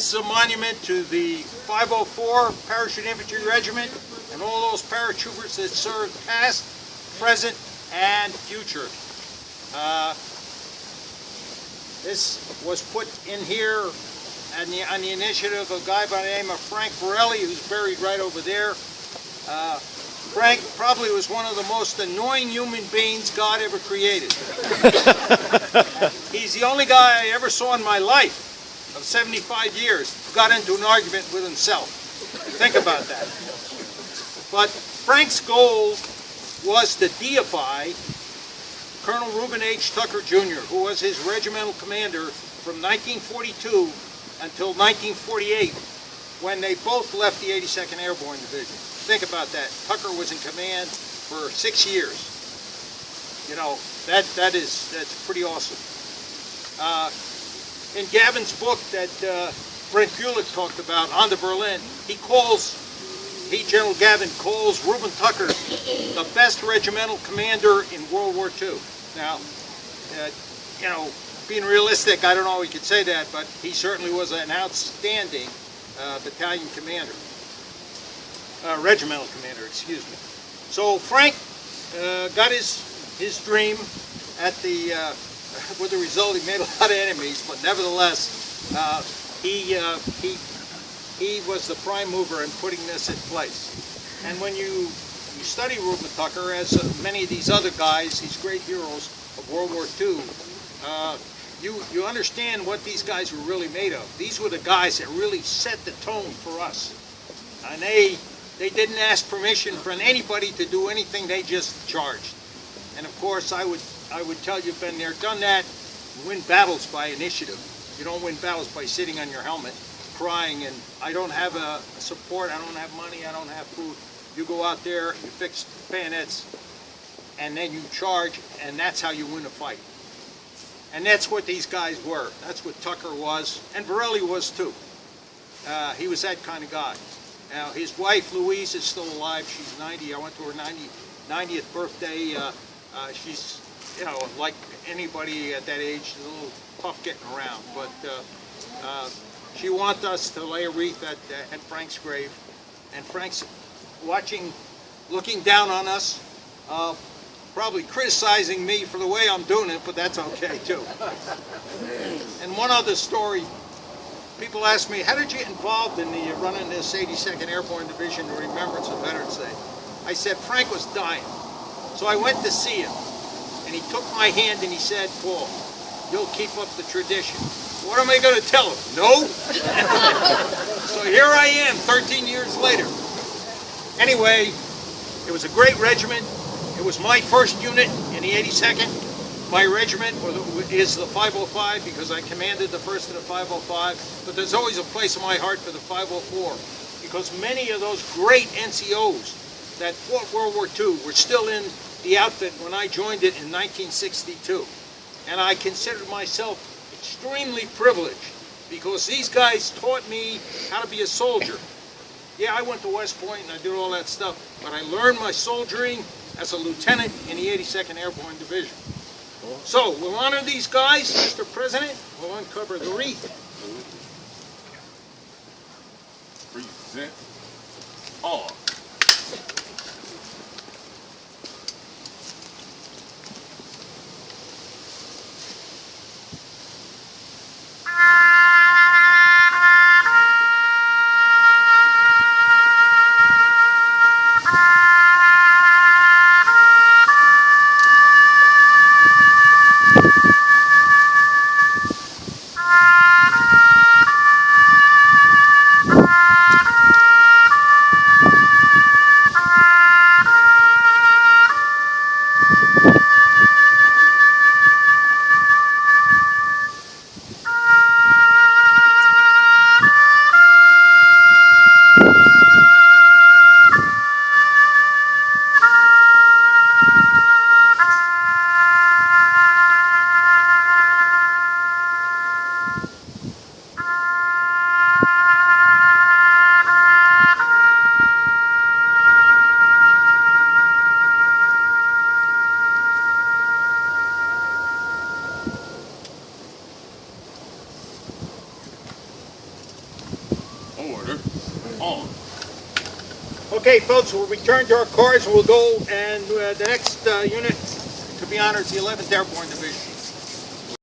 This is a monument to the 504 Parachute Infantry Regiment and all those paratroopers that served past, present, and future. This was put in here on the initiative of a guy by the name of Frank Borelli, who's buried right over there. Frank probably was one of the most annoying human beings God ever created. He's the only guy I ever saw in my life of 75 years who got into an argument with himself. Think about that. But Frank's goal was to deify Colonel Reuben H. Tucker Jr., who was his regimental commander from 1942 until 1948, when they both left the 82nd Airborne Division. Think about that. Tucker was in command for 6 years. You know, that's pretty awesome. In Gavin's book that Brent Gulick talked about, On to Berlin, General Gavin calls Reuben Tucker the best regimental commander in World War II. Now, you know, being realistic, I don't know if we could say that, but he certainly was an outstanding battalion commander. Regimental commander, excuse me. So Frank got his dream at the, with the result he made a lot of enemies, but nevertheless, he was the prime mover in putting this in place. And when you study Reuben Tucker, as many of these other guys, these great heroes of World War II, you understand what these guys were really made of. These were the guys that really set the tone for us. And they didn't ask permission from anybody to do anything, they just charged. And of course, I would tell you, been there, done that, win battles by initiative. You don't win battles by sitting on your helmet, crying, and I don't have a support, I don't have money, I don't have food. You go out there, you fix bayonets, and then you charge, and that's how you win a fight. And that's what these guys were. That's what Tucker was, and Borelli was too. He was that kind of guy. Now, his wife, Louise, is still alive. She's 90. I went to her 90th birthday. She's, you know, like anybody at that age, she's a little tough getting around. But she wants us to lay a wreath at Frank's grave. And Frank's looking down on us, probably criticizing me for the way I'm doing it, but that's okay too. And one other story. People ask me, how did you get involved in the running this 82nd Airborne Division in remembrance of Veterans Day? I said, Frank was dying. So I went to see him. And he took my hand and he said, Paul, you'll keep up the tradition. What am I going to tell him? No? So here I am 13 years later. Anyway, it was a great regiment. It was my first unit in the 82nd. My regiment is the 505 because I commanded the 1st of the 505, but there's always a place in my heart for the 504 because many of those great NCOs that fought World War II were still in the outfit when I joined it in 1962. And I considered myself extremely privileged because these guys taught me how to be a soldier. Yeah, I went to West Point and I did all that stuff, but I learned my soldiering as a lieutenant in the 82nd Airborne Division. So, we'll honor these guys, Mr. President. We'll uncover the wreath. Present all. Order. On. Okay, folks, we'll return to our cars and we'll go, and the next unit to be honored is the 11th Airborne Division.